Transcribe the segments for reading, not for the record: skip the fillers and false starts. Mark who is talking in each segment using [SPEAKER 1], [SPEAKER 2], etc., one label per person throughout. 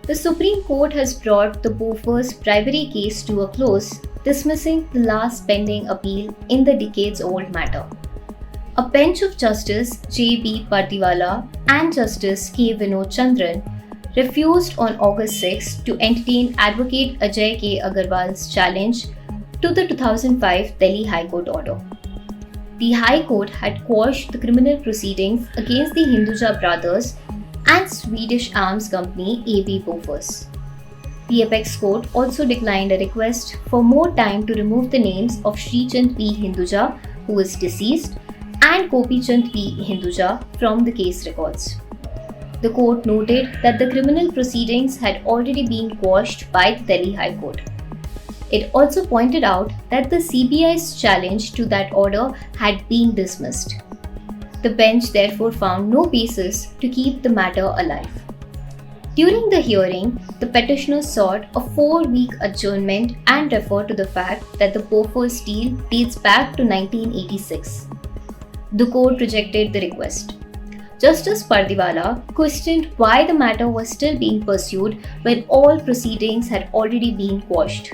[SPEAKER 1] The Supreme Court has brought the Bofors bribery case to a close, dismissing the last pending appeal in the decades-old matter. A bench of Justice J.B. Pardiwala and Justice K. Vinod Chandran refused on August 6 to entertain Advocate Ajay K. Agarwal's challenge to the 2005 Delhi High Court order. The High Court had quashed the criminal proceedings against the Hinduja brothers and Swedish arms company AB Bofors. The Apex Court also declined a request for more time to remove the names of Srichand P. Hinduja, who is deceased, and Kopichand P. Hinduja from the case records. The court noted that the criminal proceedings had already been quashed by the Delhi High Court. It also pointed out that the CBI's challenge to that order had been dismissed. The bench therefore found no basis to keep the matter alive. During the hearing, the petitioners sought a 4-week adjournment and referred to the fact that the Bofors deal dates back to 1986. The court rejected the request. Justice Pardiwala questioned why the matter was still being pursued when all proceedings had already been quashed.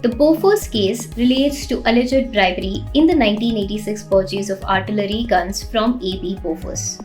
[SPEAKER 1] The Bofors case relates to alleged bribery in the 1986 purchase of artillery guns from AB Bofors.